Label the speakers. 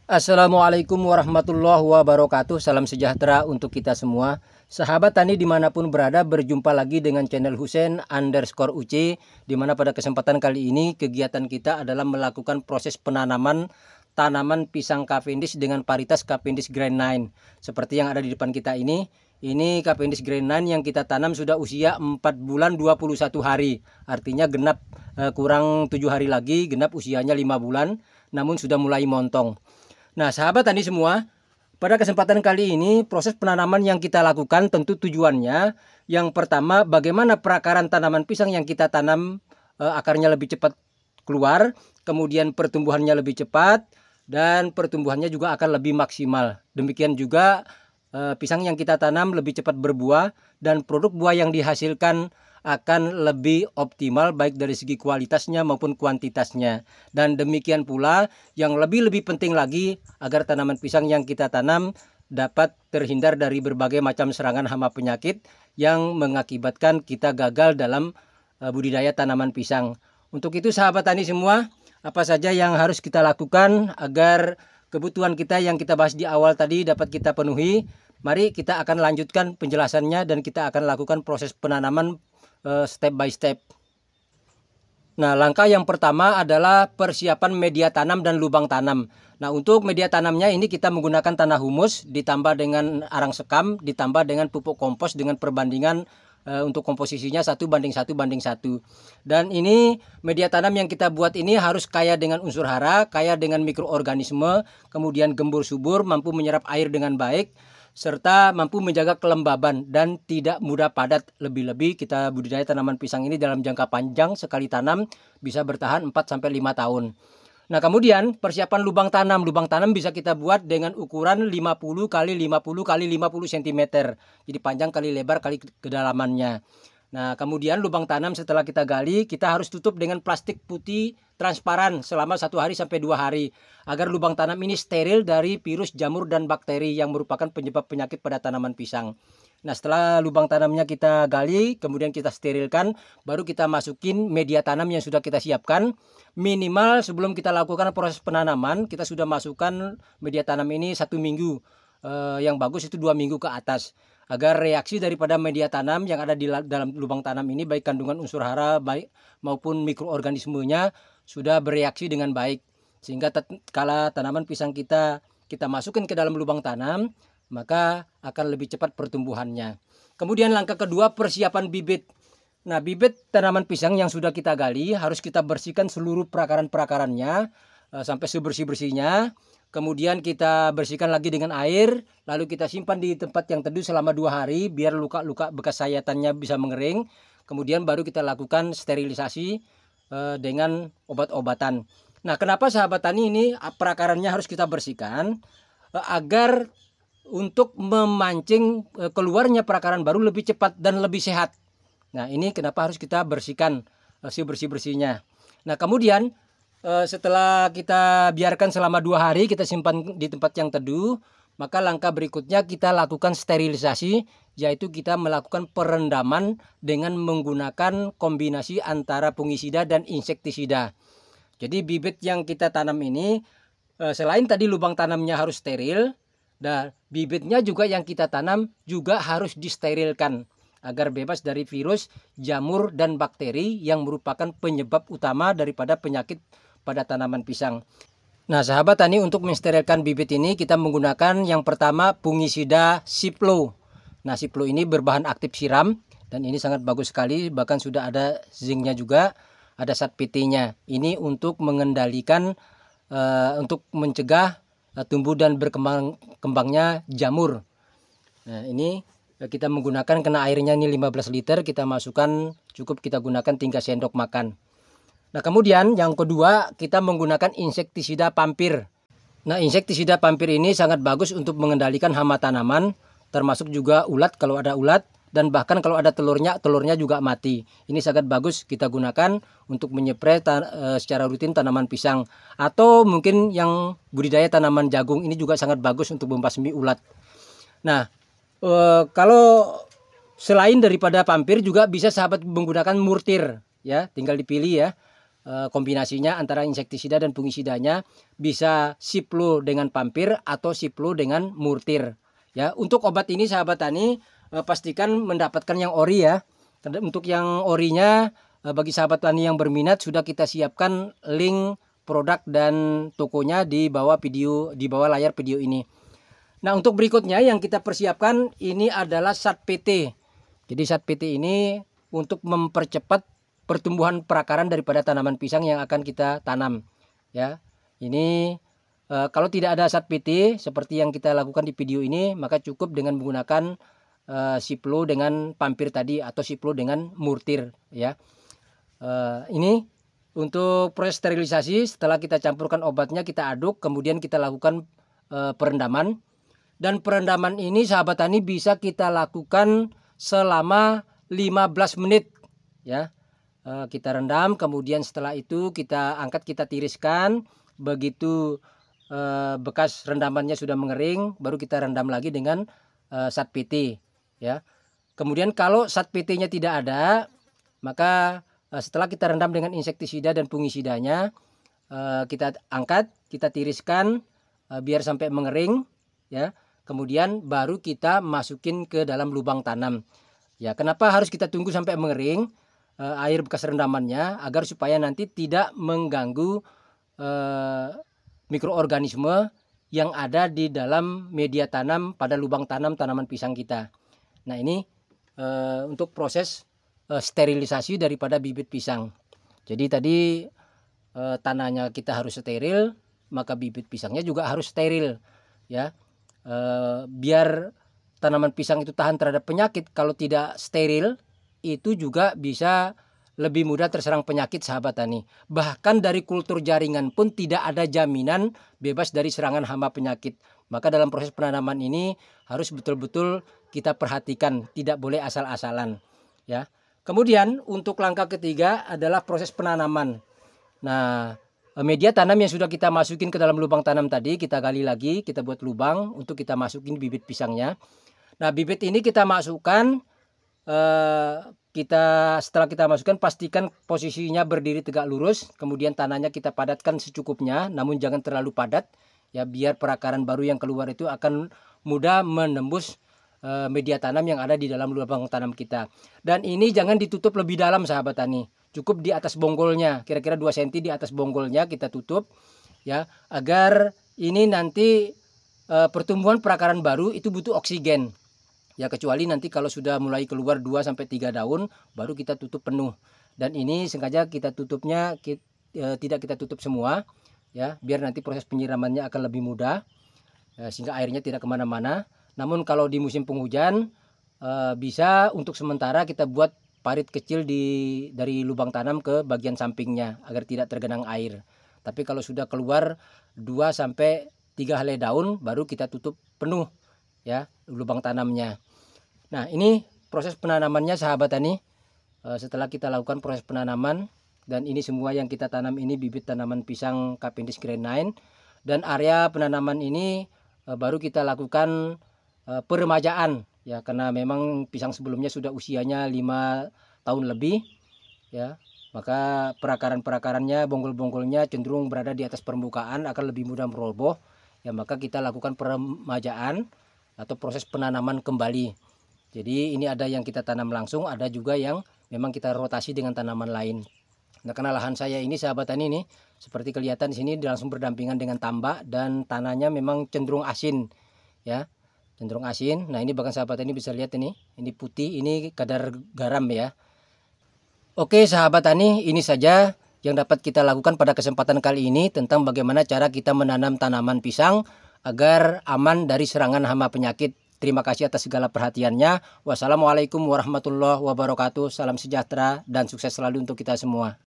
Speaker 1: Assalamualaikum warahmatullahi wabarakatuh. Salam sejahtera untuk kita semua. Sahabat tani dimanapun berada, berjumpa lagi dengan channel Husein_UC, dimana pada kesempatan kali ini kegiatan kita adalah melakukan proses penanaman tanaman pisang Cavendish dengan varietas Cavendish Grand 9. Seperti yang ada di depan kita ini Cavendish Grand 9 yang kita tanam sudah usia 4 bulan 21 hari. Artinya genap kurang 7 hari lagi, genap usianya 5 bulan, namun sudah mulai montong. Nah, sahabat tani semua, pada kesempatan kali ini proses penanaman yang kita lakukan tentu tujuannya yang pertama, bagaimana perakaran tanaman pisang yang kita tanam akarnya lebih cepat keluar, kemudian pertumbuhannya lebih cepat, dan pertumbuhannya juga akan lebih maksimal. Demikian juga pisang yang kita tanam lebih cepat berbuah dan produk buah yang dihasilkan akan lebih optimal baik dari segi kualitasnya maupun kuantitasnya. Dan demikian pula yang lebih penting lagi agar tanaman pisang yang kita tanam dapat terhindar dari berbagai macam serangan hama penyakit yang mengakibatkan kita gagal dalam budidaya tanaman pisang. Untuk itu sahabat tani semua, apa saja yang harus kita lakukan agar kebutuhan kita yang kita bahas di awal tadi dapat kita penuhi? Mari kita akan lanjutkan penjelasannya dan kita akan lakukan proses penanaman step by step. Nah, langkah yang pertama adalah persiapan media tanam dan lubang tanam. Nah, untuk media tanamnya ini kita menggunakan tanah humus ditambah dengan arang sekam ditambah dengan pupuk kompos dengan perbandingan untuk komposisinya 1:1:1. Dan ini media tanam yang kita buat ini harus kaya dengan unsur hara, kaya dengan mikroorganisme, kemudian gembur subur, mampu menyerap air dengan baik, serta mampu menjaga kelembaban dan tidak mudah padat. Lebih-lebih kita budidaya tanaman pisang ini dalam jangka panjang, sekali tanam bisa bertahan 4-5 tahun. Nah, kemudian persiapan lubang tanam. Lubang tanam bisa kita buat dengan ukuran 50 x 50 x 50 cm. Jadi panjang kali lebar kali kedalamannya. Nah, kemudian lubang tanam setelah kita gali, kita harus tutup dengan plastik putih transparan selama 1-2 hari agar lubang tanam ini steril dari virus, jamur, dan bakteri yang merupakan penyebab penyakit pada tanaman pisang. Nah, setelah lubang tanamnya kita gali, kemudian kita sterilkan, baru kita masukin media tanam yang sudah kita siapkan. Minimal sebelum kita lakukan proses penanaman, kita sudah masukkan media tanam ini 1 minggu. Yang bagus itu 2 minggu ke atas, agar reaksi daripada media tanam yang ada di dalam lubang tanam ini, baik kandungan unsur hara baik maupun mikroorganismenya, sudah bereaksi dengan baik, sehingga kala tanaman pisang kita masukkan ke dalam lubang tanam, maka akan lebih cepat pertumbuhannya. Kemudian langkah kedua, persiapan bibit. Nah, bibit tanaman pisang yang sudah kita gali harus kita bersihkan seluruh perakaran-perakarannya sampai sebersih-bersihnya. Kemudian kita bersihkan lagi dengan air, lalu kita simpan di tempat yang teduh selama 2 hari biar luka-luka bekas sayatannya bisa mengering. Kemudian baru kita lakukan sterilisasi dengan obat-obatan. Nah, kenapa sahabat tani ini perakarannya harus kita bersihkan? Agar untuk memancing keluarnya perakaran baru lebih cepat dan lebih sehat. Nah, ini kenapa harus kita bersihkan sebersih-bersihnya. Nah, kemudian setelah kita biarkan selama 2 hari, kita simpan di tempat yang teduh, maka langkah berikutnya kita lakukan sterilisasi, yaitu kita melakukan perendaman dengan menggunakan kombinasi antara fungisida dan insektisida. Jadi bibit yang kita tanam ini selain tadi lubang tanamnya harus steril, dan bibitnya juga yang kita tanam juga harus disterilkan agar bebas dari virus, jamur, dan bakteri yang merupakan penyebab utama daripada penyakit pada tanaman pisang. Nah, sahabat tani, untuk mensterilkan bibit ini kita menggunakan yang pertama fungisida Ciplo. Nah, Ciplo ini berbahan aktif siram dan ini sangat bagus sekali, bahkan sudah ada zincnya juga, ada zat PT-nya. Ini untuk mengendalikan untuk mencegah tumbuh dan berkembangnya jamur. Nah, ini kita menggunakan, kena airnya ini 15 liter, kita masukkan, cukup kita gunakan 3 sendok makan. Nah, kemudian yang kedua kita menggunakan insektisida pampir. Nah, insektisida pampir ini sangat bagus untuk mengendalikan hama tanaman, termasuk juga ulat kalau ada ulat, dan bahkan kalau ada telurnya juga mati. Ini sangat bagus kita gunakan untuk menyepray secara rutin tanaman pisang. Atau mungkin yang budidaya tanaman jagung, ini juga sangat bagus untuk membasmi ulat. Nah, kalau selain daripada pampir juga bisa sahabat menggunakan murtir, ya, tinggal dipilih ya. kombinasinya antara insektisida dan fungisidanya, bisa Ciplo dengan Pampir atau Ciplo dengan Murtir. Ya, untuk obat ini sahabat tani pastikan mendapatkan yang ori ya. Untuk yang orinya bagi sahabat tani yang berminat sudah kita siapkan link produk dan tokonya di bawah layar video ini. Nah, untuk berikutnya yang kita persiapkan ini adalah Sat PT. Jadi Sat PT ini untuk mempercepat pertumbuhan perakaran daripada tanaman pisang yang akan kita tanam. Ya, ini kalau tidak ada Sat PT seperti yang kita lakukan di video ini, maka cukup dengan menggunakan Ciplo dengan Pampir tadi atau Ciplo dengan Murtir. Ya, ini untuk proses sterilisasi. Setelah kita campurkan obatnya, kita aduk, kemudian kita lakukan perendaman. Dan perendaman ini sahabat tani bisa kita lakukan selama 15 menit ya. Kita rendam, kemudian setelah itu kita angkat, kita tiriskan. Begitu bekas rendamannya sudah mengering, baru kita rendam lagi dengan Sat PT ya. Kemudian kalau Sat PT-nya tidak ada, maka setelah kita rendam dengan insektisida dan fungisidanya, kita angkat, kita tiriskan biar sampai mengering ya. Kemudian baru kita masukin ke dalam lubang tanam. Ya, kenapa harus kita tunggu sampai mengering air bekas rendamannya? Agar supaya nanti tidak mengganggu mikroorganisme yang ada di dalam media tanam pada lubang tanam tanaman pisang kita. Nah, ini untuk proses sterilisasi daripada bibit pisang. Jadi tadi tanahnya kita harus steril, maka bibit pisangnya juga harus steril ya. Biar tanaman pisang itu tahan terhadap penyakit. Kalau tidak steril itu juga bisa lebih mudah terserang penyakit sahabat tani. Bahkan dari kultur jaringan pun tidak ada jaminan bebas dari serangan hama penyakit. Maka dalam proses penanaman ini harus betul-betul kita perhatikan, tidak boleh asal-asalan ya. Kemudian untuk langkah ketiga adalah proses penanaman. Nah, media tanam yang sudah kita masukin ke dalam lubang tanam tadi, kita gali lagi, kita buat lubang untuk kita masukin bibit pisangnya. Nah, bibit ini kita masukkan, setelah kita masukkan pastikan posisinya berdiri tegak lurus, kemudian tanahnya kita padatkan secukupnya, namun jangan terlalu padat ya, biar perakaran baru yang keluar itu akan mudah menembus media tanam yang ada di dalam lubang tanam kita. Dan ini jangan ditutup lebih dalam sahabat tani. Cukup di atas bonggolnya, kira-kira 2 cm di atas bonggolnya kita tutup ya, agar ini nanti pertumbuhan perakaran baru itu butuh oksigen. Ya, kecuali nanti kalau sudah mulai keluar 2 sampai 3 daun baru kita tutup penuh. Dan ini sengaja kita tutupnya tidak kita tutup semua ya, biar nanti proses penyiramannya akan lebih mudah sehingga airnya tidak kemana-mana. Namun kalau di musim penghujan bisa untuk sementara kita buat parit kecil dari lubang tanam ke bagian sampingnya agar tidak tergenang air. Tapi kalau sudah keluar 2 sampai 3 helai daun baru kita tutup penuh ya lubang tanamnya. Nah, ini proses penanamannya sahabat tani. Setelah kita lakukan proses penanaman, dan ini semua yang kita tanam ini bibit tanaman pisang Cavendish Grand 9, dan area penanaman ini baru kita lakukan peremajaan ya, karena memang pisang sebelumnya sudah usianya 5 tahun lebih ya, maka perakarannya, bonggol-bonggolnya cenderung berada di atas permukaan, akan lebih mudah meroboh ya, maka kita lakukan peremajaan atau proses penanaman kembali. Jadi ini ada yang kita tanam langsung, ada juga yang memang kita rotasi dengan tanaman lain. Nah, karena lahan saya ini sahabat tani ini seperti kelihatan di sini langsung berdampingan dengan tambak, dan tanahnya memang cenderung asin ya, cenderung asin. Nah, ini bahkan sahabat tani bisa lihat ini putih, ini kadar garam ya. Oke sahabat tani, ini saja yang dapat kita lakukan pada kesempatan kali ini tentang bagaimana cara kita menanam tanaman pisang agar aman dari serangan hama penyakit. Terima kasih atas segala perhatiannya. Wassalamualaikum warahmatullahi wabarakatuh. Salam sejahtera dan sukses selalu untuk kita semua.